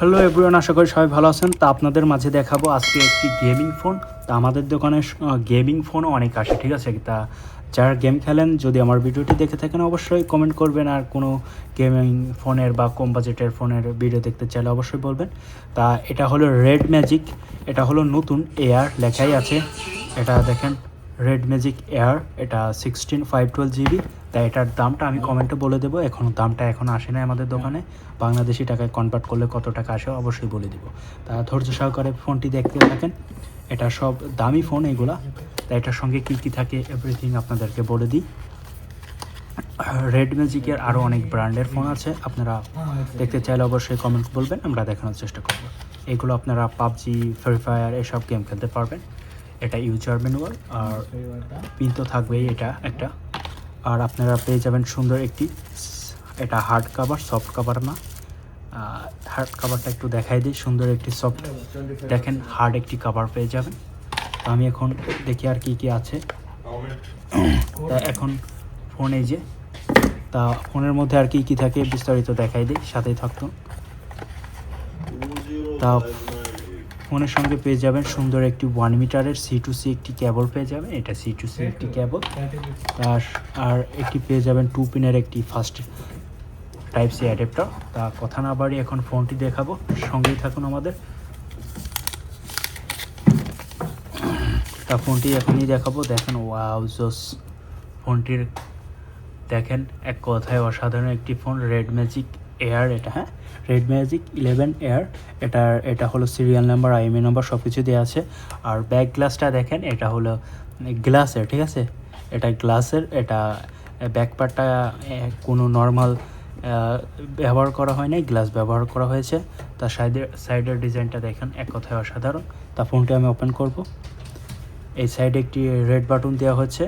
Hello everyone, আশা করি সবাই ভালো আছেন। তা আপনাদের মাঝে দেখাবো আজকে একটি গেমিং ফোন। তা আমাদের দোকানে গেমিং ফোনও অনেক আসে, ঠিক আছে। তা যারা গেম খেলেন, যদি আমার ভিডিওটি দেখে থাকেন অবশ্যই কমেন্ট করবেন, আর কোনো গেমিং ফোনের বা কম বাজেটের ফোনের ভিডিও দেখতে চাইলে অবশ্যই বলবেন। তা এটা হলো রেড ম্যাজিক, এটা হলো নতুন এয়ার লেখাই আছে। এটা দেখেন রেড ম্যাজিক এয়ার, এটা 16512 GB। তাই এটার দামটা আমি কমেন্টে বলে দেবো। দামটা এখন আসে না আমাদের দোকানে, বাংলাদেশি টাকায় কনভার্ট করলে কত টাকা আসে অবশ্যই বলে দেবো। তা ধৈর্য সহকারে ফোনটি দেখতে থাকেন। এটা সব দামি ফোন এগুলা। তাই এটার সঙ্গে কী কী থাকে এভরিথিং আপনাদেরকে বলে দিই। রেড ম্যাজিকের আরও অনেক ব্র্যান্ডের ফোন আছে, আপনারা দেখতে চাইলে অবশ্যই কমেন্ট বলবেন, আমরা দেখানোর চেষ্টা করব। এগুলো আপনারা পাবজি, ফ্রি ফায়ার এসব গেম খেলতে পারবেন। এটা ইউজার ম্যানুয়াল, আর পিন তো থাকবেই এটা একটা। আর আপনারা পেয়ে যাবেন সুন্দর একটি, এটা হার্ড কাভার, সফট কাভার না। হার্ড কাভারটা একটু দেখাই দিই, সুন্দর একটি সফট, দেখেন হার্ড একটি কাভার পেয়ে যাবেন। তো আমি এখন দেখি আর কি কি আছে। তা এখন ফোন এই যে, তা ফোনের মধ্যে আর কি কি থাকে বিস্তারিত দেখাই দিই, সাথেই থাকতো। তা ফোনের সঙ্গে পেয়ে যাবেন সুন্দর একটি 1 মিটারের C2C একটি কেবল পেয়ে যাবেন, এটা C2C একটি কেবল। আর একটি পেয়ে যাবেন 2 পিনের একটি ফাস্ট টাইপ সি অ্যাডাপ্টার। তা কথা না বাড়ি এখন ফোনটি দেখাবো, সঙ্গেই থাকুন আমাদের। তা ফোনটি এখনই দেখাবো, দেখেন ওয়াও জোস ফোনটির, দেখেন এক কথায় অসাধারণ একটি ফোন। রেড ম্যাজিক এয়ার এটা, হ্যাঁ রেড ম্যাজিক 11 এয়ার। এটা হলো সিরিয়াল নাম্বার, IMEI নাম্বার সব কিছু দেওয়া আছে। আর ব্যাক গ্লাসটা দেখেন, এটা হলো গ্লাসের, ঠিক আছে, এটা গ্লাসের। এটা ব্যাক পার্টটা কোনো নর্মাল ব্যবহার করা হয় নাই, গ্লাস ব্যবহার করা হয়েছে। তার সাইডের ডিজাইনটা দেখেন এক কথায় অসাধারণ। তা ফোনটি আমি ওপেন করব। এই সাইডে একটি রেড বাটন দেওয়া হচ্ছে,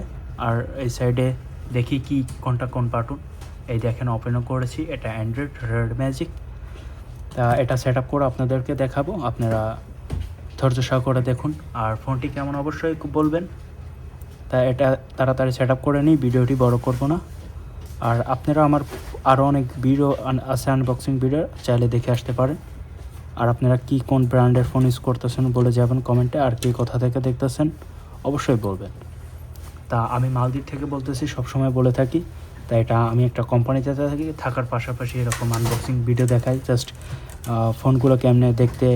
আর এই সাইডে দেখি কি কোনটা কোন বাটন। এই দেখেন ওপেনও করেছি, এটা অ্যান্ড্রয়েড রেড ম্যাজিক। তা এটা সেট আপ করে আপনাদেরকে দেখাবো, আপনারা ধৈর্য সহকারে দেখুন। আর ফোনটি কেমন অবশ্যই বলবেন। তা এটা তাড়াতাড়ি সেট আপ করে নিই, ভিডিওটি বড় করব না। আর আপনারা আমার আরও অনেক ভিডিও আছে, আনবক্সিং ভিডিও, চাইলে দেখে আসতে পারেন। আর আপনারা কি কোন ব্র্যান্ডের ফোন ইউজ করতেছেন বলে যাবেন কমেন্টে, আর কি কোথা থেকে দেখতেছেন অবশ্যই বলবেন। তা আমি মালদ্বীপ থেকে বলতেছি, সবসময় বলে থাকি। তাই এটা আমি একটা কোম্পানিতে থাকার পাশাপাশি এরকম আনবক্সিং ভিডিও দেখাই, জাস্ট ফোনগুলো কেমনে দেখতে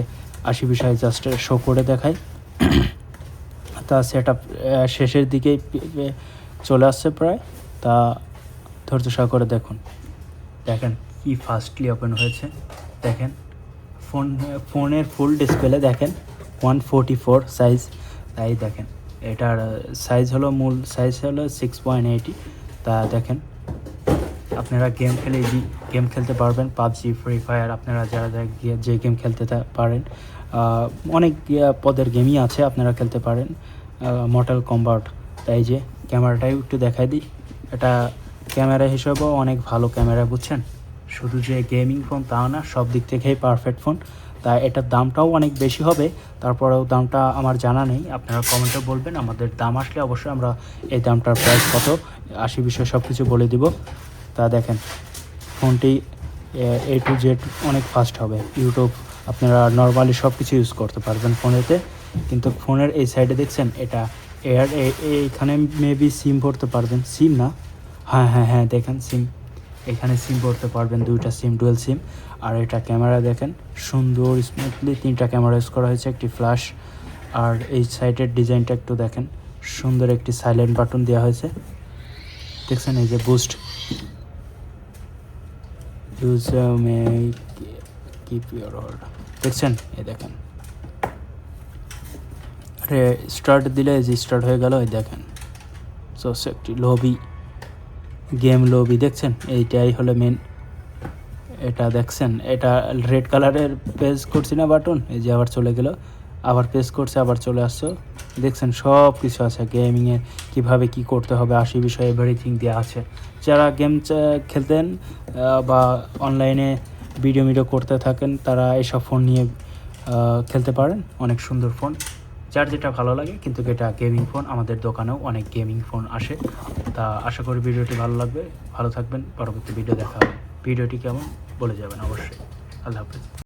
আসি বিষয়ে জাস্ট শো করে দেখাই। তা সেট আপ শেষের দিকেই চলে আসছে প্রায়। তা ধৈর্য সহকারে দেখুন, দেখেন কি ফাস্টলি ওপেন হয়েছে। দেখেন ফোনের ফুল ডিসপ্লে দেখেন 144 সাইজ। তাই দেখেন এটার সাইজ হলো, মূল সাইজ হলো 6.80। তা দেখেন আপনারা গেম খেলতে পারবেন, পাবজি, ফ্রি ফায়ার, আপনারা যারা যে গেম খেলতে পারেন, অনেক পদের গেমই আছে, আপনারা খেলতে পারেন। Mortal combat. তাই যে ক্যামেরাটাই একটু দেখাই দিই, এটা ক্যামেরা হিসেবেও অনেক ভালো ক্যামেরা, বুঝছেন। শুধু যে গেমিং ফোন তাও না, সব দিক থেকেই পারফেক্ট ফোন। তাই এটার দামটাও অনেক বেশি হবে, তারপরেও দামটা আমার জানা নেই, আপনারা কমেন্টে বলবেন। আমাদের দাম আসলে অবশ্যই আমরা এই দামটার প্রাইস কত আসি বিষয়ে সব কিছু বলে দিব। তা দেখেন ফোনটি A to Z অনেক ফাস্ট হবে। ইউটিউব আপনারা নর্মালি সব কিছু ইউজ করতে পারবেন ফোনেতে। কিন্তু ফোনের এই সাইডে দেখছেন, এটা এয়ার, এইখানে মেবি সিম ভরতে পারবেন, সিম না, হ্যাঁ দেখেন সিম, এখানে সিম ভরতে পারবেন, 2টা সিম, ডুয়েল সিম। আর এটা ক্যামেরা দেখেন সুন্দর স্মুথলি 3টা ক্যামেরা ইউজ করা হয়েছে, একটি ফ্ল্যাশ। আর এই সাইডের ডিজাইনটা একটু দেখেন, সুন্দর একটি সাইলেন্ট বাটন দেওয়া হয়েছে, দেখছেন। এই যে বুস্ট, দেখছেন, এই দেখেন স্টার্ট দিলে যে স্টার্ট হয়ে গেল, এই দেখেন। সো একটি লবি, গেম লবি, দেখছেন, এইটাই হলো মেন। এটা দেখছেন, এটা রেড কালারের প্রেস করছি না বাটন, এই যে আবার চলে গেল, আবার প্রেস করছে আবার চলে আসছো, দেখছেন সব কিছু আছে গেমিংয়ে, কীভাবে কি করতে হবে আসি বিষয়ে এভরিথিং দেওয়া আছে। যারা গেম খেলতেন বা অনলাইনে ভিডিও করতে থাকেন, তারা এইসব ফোন নিয়ে খেলতে পারেন, অনেক সুন্দর ফোন, যার যেটা ভালো লাগে। কিন্তু এটা গেমিং ফোন, আমাদের দোকানেও অনেক গেমিং ফোন আসে। তা আশা করি ভিডিওটি ভালো লাগবে, ভালো থাকবেন, পরবর্তী ভিডিও দেখা হবে। ভিডিওটি কেমন বলে যাবেন অবশ্যই। আল্লাহ হাফেজ।